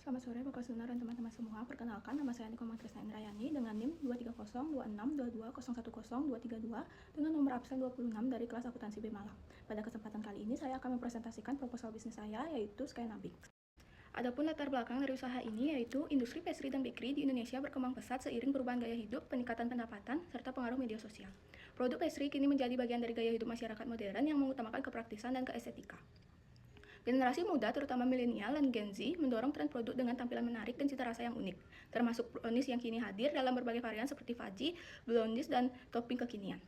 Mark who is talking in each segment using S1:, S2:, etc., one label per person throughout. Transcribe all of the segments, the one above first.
S1: Selamat sore Bapak Sunar dan teman-teman semua. Perkenalkan, nama saya Niko Matrisna Indrayani dengan NIM 23026220232 dengan nomor absen 26 dari kelas akuntansi B Malang. Pada kesempatan kali ini saya akan mempresentasikan proposal bisnis saya yaitu Skynabix. Adapun latar belakang dari usaha ini yaitu industri pastry dan bakery di Indonesia berkembang pesat seiring perubahan gaya hidup, peningkatan pendapatan, serta pengaruh media sosial. Produk pastry kini menjadi bagian dari gaya hidup masyarakat modern yang mengutamakan kepraktisan dan keestetika. Generasi muda, terutama milenial dan Gen Z, mendorong tren produk dengan tampilan menarik dan cita rasa yang unik, termasuk brownies yang kini hadir dalam berbagai varian seperti fudgy, brownies, dan topping kekinian.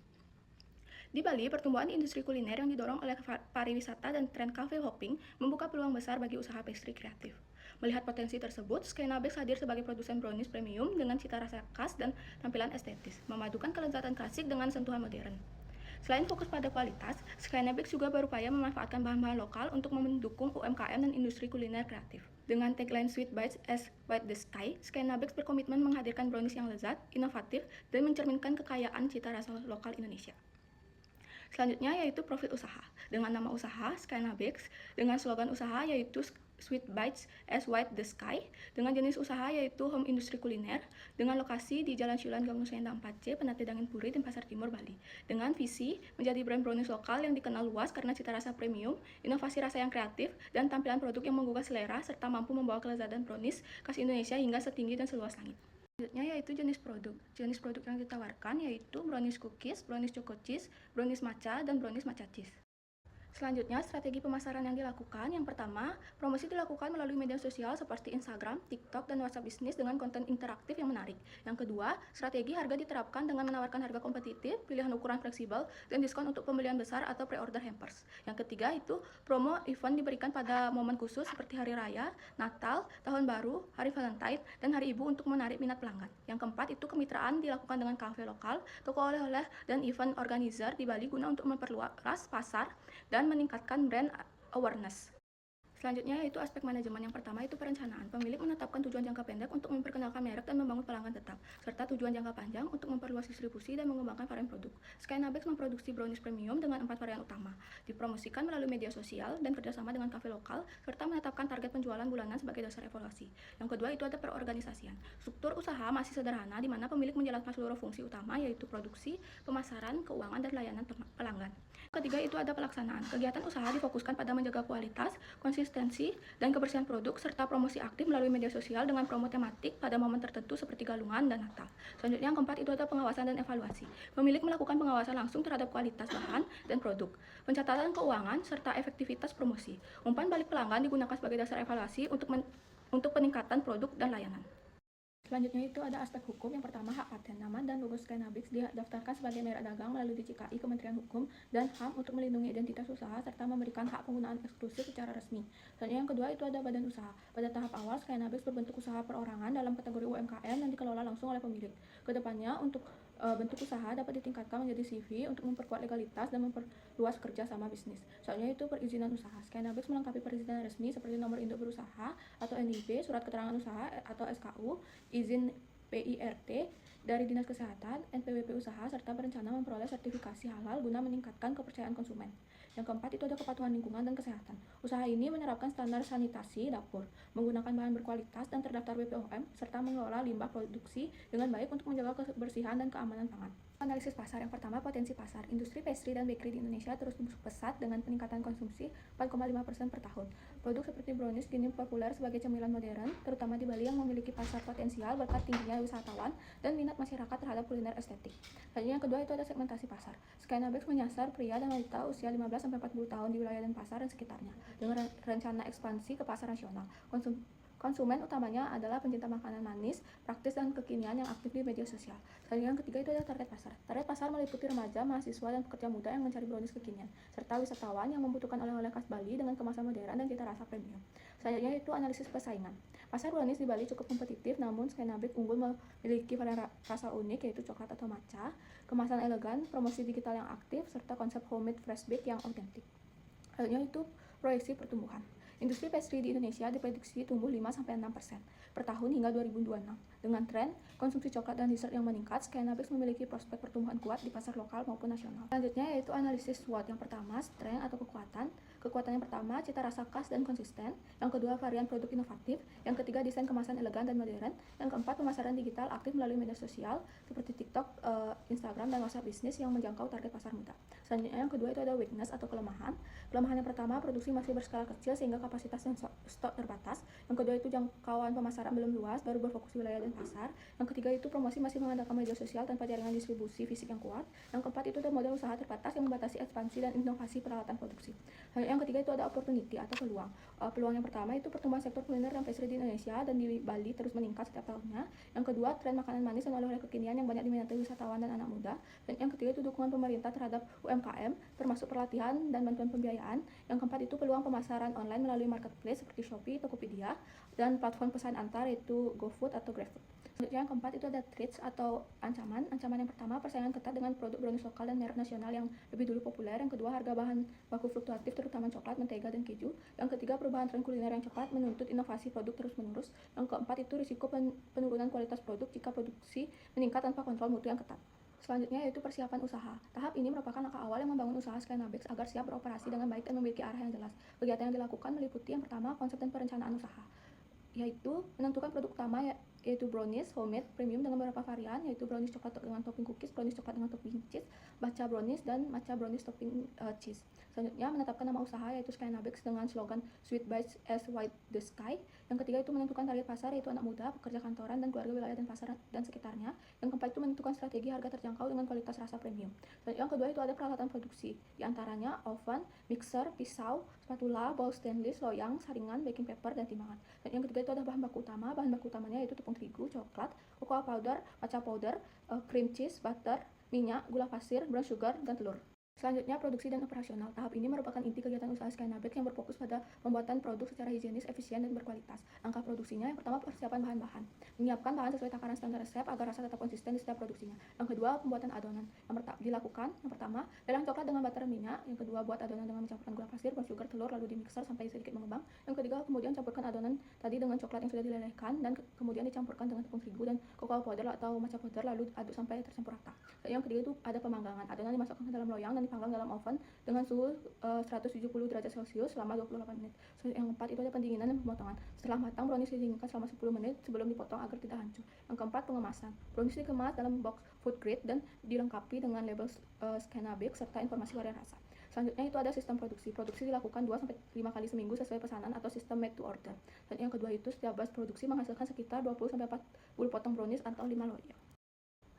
S1: Di Bali, pertumbuhan industri kuliner yang didorong oleh pariwisata dan tren cafe hopping membuka peluang besar bagi usaha pastry kreatif. Melihat potensi tersebut, Skynabix hadir sebagai produsen brownies premium dengan cita rasa khas dan tampilan estetis, memadukan kelezatan klasik dengan sentuhan modern. Selain fokus pada kualitas, Skynabix juga berupaya memanfaatkan bahan-bahan lokal untuk mendukung UMKM dan industri kuliner kreatif. Dengan tagline Sweet Bites as White the Sky, Skynabix berkomitmen menghadirkan brownies yang lezat, inovatif, dan mencerminkan kekayaan cita rasa lokal Indonesia. Selanjutnya yaitu profil usaha. Dengan nama usaha Skynabix, dengan slogan usaha yaitu Sweet Bites as White the Sky, dengan jenis usaha yaitu home industri kuliner, dengan lokasi di Jalan Syulan Gang Nusenda 4C, Penate Dangin Puri, Denpasar Timur, Bali. Dengan visi menjadi brand brownies lokal yang dikenal luas karena cita rasa premium, inovasi rasa yang kreatif, dan tampilan produk yang menggugah selera serta mampu membawa kelezatan brownies khas Indonesia hingga setinggi dan seluas langit. Selanjutnya yaitu jenis produk. Jenis produk yang ditawarkan yaitu brownies cookies, brownies choco cheese, brownies matcha, dan brownies matcha cheese. Selanjutnya, strategi pemasaran yang dilakukan. Yang pertama, promosi dilakukan melalui media sosial seperti Instagram, TikTok, dan WhatsApp bisnis dengan konten interaktif yang menarik. Yang kedua, strategi harga diterapkan dengan menawarkan harga kompetitif, pilihan ukuran fleksibel, dan diskon untuk pembelian besar atau pre-order hampers. Yang ketiga itu, promo event diberikan pada momen khusus seperti Hari Raya, Natal, Tahun Baru, Hari Valentine, dan Hari Ibu untuk menarik minat pelanggan. Yang keempat itu, kemitraan dilakukan dengan kafe lokal, toko oleh-oleh, dan event organizer di Bali guna untuk memperluas pasar dan meningkatkan brand awareness. Selanjutnya yaitu aspek manajemen. Yang pertama itu perencanaan. Pemilik menetapkan tujuan jangka pendek untuk memperkenalkan merek dan membangun pelanggan tetap, serta tujuan jangka panjang untuk memperluas distribusi dan mengembangkan varian produk. Skynabix memproduksi brownies premium dengan 4 varian utama, dipromosikan melalui media sosial dan kerjasama dengan kafe lokal, serta menetapkan target penjualan bulanan sebagai dasar evaluasi. Yang kedua itu ada perorganisasian. Struktur usaha masih sederhana, di mana pemilik menjalankan seluruh fungsi utama yaitu produksi, pemasaran, keuangan, dan layanan pelanggan. Ketiga itu ada pelaksanaan. Kegiatan usaha difokuskan pada menjaga kualitas, konsistensi, dan kebersihan produk, serta promosi aktif melalui media sosial dengan promo tematik pada momen tertentu seperti Galungan dan Natal. Selanjutnya yang keempat itu ada pengawasan dan evaluasi. Pemilik melakukan pengawasan langsung terhadap kualitas bahan dan produk, pencatatan keuangan, serta efektivitas promosi. Umpan balik pelanggan digunakan sebagai dasar evaluasi untuk peningkatan produk dan layanan. Selanjutnya itu ada aspek hukum. Yang pertama, hak paten. Nama dan logo Skynabix didaftarkan sebagai merek dagang melalui DJKI Kementerian Hukum dan HAM untuk melindungi identitas usaha serta memberikan hak penggunaan eksklusif secara resmi. Selanjutnya yang kedua itu ada badan usaha. Pada tahap awal, Skynabix berbentuk usaha perorangan dalam kategori UMKM yang dikelola langsung oleh pemilik. Kedepannya untuk bentuk usaha dapat ditingkatkan menjadi CV untuk memperkuat legalitas dan memperluas kerja sama bisnis. Soalnya itu perizinan usaha. Skynabix melengkapi perizinan resmi seperti nomor induk berusaha atau NIB, surat keterangan usaha atau SKU, izin PIRT dari Dinas Kesehatan, NPWP usaha, serta berencana memperoleh sertifikasi halal guna meningkatkan kepercayaan konsumen. Yang keempat itu ada kepatuhan lingkungan dan kesehatan. Usaha ini menerapkan standar sanitasi dapur, menggunakan bahan berkualitas dan terdaftar BPOM, serta mengelola limbah produksi dengan baik untuk menjaga kebersihan dan keamanan pangan. Analisis pasar. Yang pertama, potensi pasar. Industri pastry dan bakery di Indonesia terus tumbuh pesat dengan peningkatan konsumsi 4,5% per tahun. Produk seperti brownies kini populer sebagai cemilan modern, terutama di Bali yang memiliki pasar potensial berkat tingginya wisatawan dan minat masyarakat terhadap kuliner estetik. Selanjutnya yang kedua itu ada segmentasi pasar. Skynabix menyasar pria dan wanita usia 15-40 tahun di wilayah Denpasar dan sekitarnya, dengan rencana ekspansi ke pasar nasional. Konsumen utamanya adalah pencinta makanan manis, praktis, dan kekinian yang aktif di media sosial. Selanjutnya yang ketiga itu adalah target pasar. Target pasar meliputi remaja, mahasiswa, dan pekerja muda yang mencari brownies kekinian, serta wisatawan yang membutuhkan oleh-oleh khas Bali dengan kemasan modern dan cita rasa premium. Selanjutnya itu analisis persaingan. Pasar brownies di Bali cukup kompetitif, namun Skynabix unggul memiliki varian rasa unik yaitu coklat atau matcha, kemasan elegan, promosi digital yang aktif, serta konsep homemade fresh bake yang autentik. Selanjutnya itu proyeksi pertumbuhan. Industri pastry di Indonesia diprediksi tumbuh 5-6% per tahun hingga 2026. Dengan tren konsumsi coklat dan dessert yang meningkat, Skynabix memiliki prospek pertumbuhan kuat di pasar lokal maupun nasional. Selanjutnya yaitu analisis SWOT. Yang pertama, strength atau kekuatan. Kekuatan yang pertama, cita rasa khas dan konsisten. Yang kedua, varian produk inovatif. Yang ketiga, ketiga, desain kemasan elegan dan modern. Yang keempat, pemasaran digital aktif melalui media sosial seperti TikTok, Instagram, dan WhatsApp bisnis yang menjangkau target pasar muda. Selanjutnya yang kedua itu ada weakness atau kelemahan. Kelemahan yang pertama, produksi masih berskala kecil sehingga kapasitas dan stok terbatas. Yang kedua itu jangkauan pemasaran belum luas, baru berfokus wilayah dan pasar. Yang ketiga itu promosi masih mengandalkan media sosial tanpa jaringan distribusi fisik yang kuat. Yang keempat itu ada model usaha terbatas yang membatasi ekspansi dan inovasi peralatan produksi. Yang ketiga itu ada opportunity atau peluang. Peluang yang pertama itu pertumbuhan sektor kuliner dan pastry di Indonesia dan di Bali terus meningkat setiap tahunnya. Yang kedua, tren makanan manis dan oleh-oleh kekinian yang banyak diminati wisatawan dan anak muda. Dan yang ketiga itu dukungan pemerintah terhadap UMKM termasuk pelatihan dan bantuan pembiayaan. Yang keempat itu peluang pemasaran online melalui marketplace seperti Shopee, Tokopedia, dan platform pesan antar yaitu GoFood atau GrabFood. Selanjutnya yang keempat itu ada threats atau ancaman. Ancaman yang pertama, persaingan ketat dengan produk brownies lokal dan merek nasional yang lebih dulu populer. Yang kedua, harga bahan baku fluktuatif terutama coklat, mentega, dan keju. Yang ketiga, perubahan tren kuliner yang cepat menuntut inovasi produk terus-menerus. Yang keempat itu risiko penurunan kualitas produk jika produksi meningkat tanpa kontrol mutu yang ketat. Selanjutnya yaitu persiapan usaha. Tahap ini merupakan langkah awal yang membangun usaha Skynabex agar siap beroperasi dengan baik dan memiliki arah yang jelas. Kegiatan yang dilakukan meliputi yang pertama, konsep dan perencanaan usaha, yaitu menentukan produk utama yaitu brownies homemade premium dengan beberapa varian, yaitu brownies coklat dengan topping cookies, brownies coklat dengan topping cheese, matcha brownies, dan matcha brownies topping cheese. Selanjutnya menetapkan nama usaha yaitu Skynabex dengan slogan Sweet Bites as White the Sky. Yang ketiga itu menentukan target pasar yaitu anak muda, pekerja kantoran, dan keluarga wilayah dan pasar dan sekitarnya. Yang keempat itu menentukan strategi harga terjangkau dengan kualitas rasa premium. Dan yang kedua itu ada peralatan produksi, diantaranya oven, mixer, pisau, spatula, bowl stainless, loyang, saringan, baking paper, dan timbangan. Dan yang ketiga itu ada bahan baku utama. Bahan baku utamanya yaitu tepung terigu, coklat, cocoa powder, matcha powder, cream cheese, butter, minyak, gula pasir, brown sugar, dan telur. Selanjutnya, produksi dan operasional. Tahap ini merupakan inti kegiatan usaha Skynabex yang berfokus pada pembuatan produk secara higienis, efisien, dan berkualitas. Langkah produksinya, yang pertama persiapan bahan-bahan. Menyiapkan bahan sesuai takaran standar resep agar rasa tetap konsisten di setiap produksinya. Yang kedua, pembuatan adonan. Yang pertama, lelang coklat dengan butter minyak. Yang kedua, buat adonan dengan mencampurkan gula pasir, brown sugar, telur, lalu di mixer sampai sedikit mengembang. Yang ketiga, kemudian campurkan adonan tadi dengan coklat yang sudah dilelehkan dan kemudian dicampurkan dengan tepung terigu dan cocoa powder atau matcha powder, lalu aduk sampai tercampur rata. Dan yang ketiga itu ada pemanggangan. Adonan dimasukkan ke dalam loyang dan dipanggang dalam oven dengan suhu 170 derajat Celcius selama 28 menit. Yang keempat itu ada pendinginan dan pemotongan. Setelah matang, brownies didinginkan selama 10 menit sebelum dipotong agar tidak hancur. Yang keempat, pengemasan. Brownies dikemas dalam box food grade dan dilengkapi dengan label Skynabex serta informasi varian rasa. Selanjutnya itu ada sistem produksi. Produksi dilakukan 2-5 kali seminggu sesuai pesanan atau sistem made to order. Dan yang kedua itu setiap batch produksi menghasilkan sekitar 20-40 potong brownies atau 5 loyang.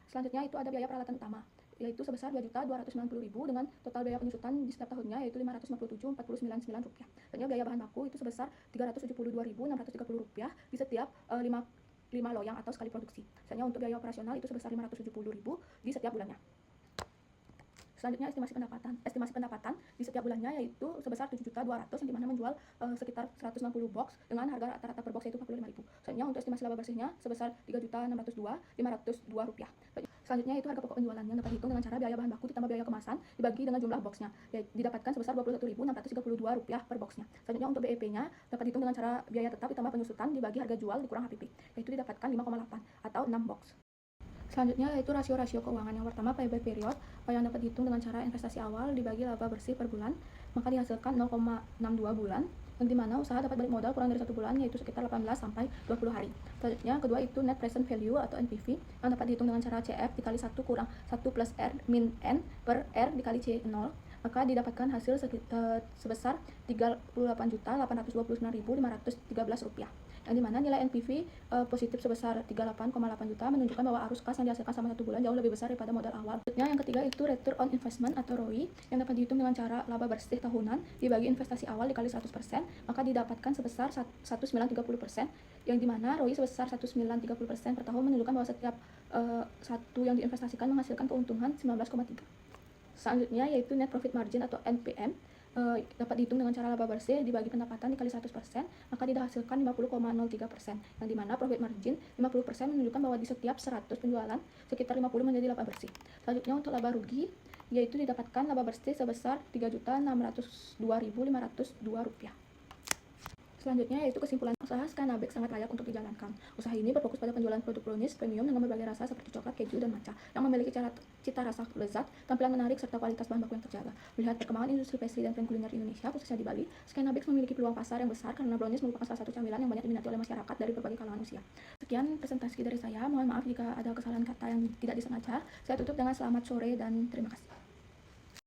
S1: Selanjutnya itu ada biaya peralatan utama, yaitu sebesar Rp2.290.000 dengan total biaya penyusutan di setiap tahunnya yaitu Rp557.499. Dan biaya bahan baku itu sebesar Rp372.630 di setiap 5 loyang atau sekali produksi. Selanjutnya untuk biaya operasional itu sebesar Rp570.000 di setiap bulannya. Selanjutnya estimasi pendapatan di setiap bulannya yaitu sebesar Rp7.200.000 yang dimana menjual sekitar 160 box dengan harga rata-rata per box yaitu Rp45.000. Selanjutnya untuk estimasi laba bersihnya sebesar Rp3.602.502. Selanjutnya itu harga pokok penjualan yang dapat dihitung dengan cara biaya bahan baku ditambah biaya kemasan dibagi dengan jumlah boxnya, didapatkan sebesar Rp21.632 per boxnya. Selanjutnya untuk BEP-nya dapat dihitung dengan cara biaya tetap ditambah penyusutan dibagi harga jual dikurang HPP, yaitu didapatkan 5,8 atau 6 box. Selanjutnya yaitu rasio-rasio keuangan. Yang pertama payback period yang dapat dihitung dengan cara investasi awal dibagi laba bersih per bulan, maka dihasilkan 0,62 bulan, yang dimana usaha dapat balik modal kurang dari 1 bulan yaitu sekitar 18-20 hari. Selanjutnya kedua itu net present value atau NPV yang dapat dihitung dengan cara CF dikali 1 kurang 1 plus R min N per R dikali C0, maka didapatkan hasil sebesar Rp38.829.513, yang dimana nilai NPV positif sebesar 38,8 juta menunjukkan bahwa arus kas yang dihasilkan selama 1 bulan jauh lebih besar daripada modal awal. Selanjutnya yang ketiga itu return on investment atau ROI yang dapat dihitung dengan cara laba bersih tahunan dibagi investasi awal dikali 100%, maka didapatkan sebesar 1930%, yang dimana ROI sebesar 1930% per tahun menunjukkan bahwa setiap satu yang diinvestasikan menghasilkan keuntungan 19,3. Selanjutnya yaitu net profit margin atau NPM dapat dihitung dengan cara laba bersih dibagi pendapatan dikali 100%, maka dihasilkan 50,03%, yang dimana profit margin 50% menunjukkan bahwa di setiap 100 penjualan sekitar 50 menjadi laba bersih. Selanjutnya untuk laba rugi yaitu didapatkan laba bersih sebesar Rp3.602.502. Selanjutnya yaitu kesimpulan usaha Scanabek sangat layak untuk dijalankan. Usaha ini berfokus pada penjualan produk brownies premium dengan berbagai rasa seperti coklat, keju, dan matcha yang memiliki cita rasa lezat, tampilan menarik, serta kualitas bahan baku yang terjaga. Melihat perkembangan industri pastry dan tren kuliner di Indonesia, khususnya di Bali, Scanabek memiliki peluang pasar yang besar karena brownies merupakan salah satu camilan yang banyak diminati oleh masyarakat dari berbagai kalangan usia. Sekian presentasi dari saya. Mohon maaf jika ada kesalahan kata yang tidak disengaja. Saya tutup dengan selamat sore dan terima kasih.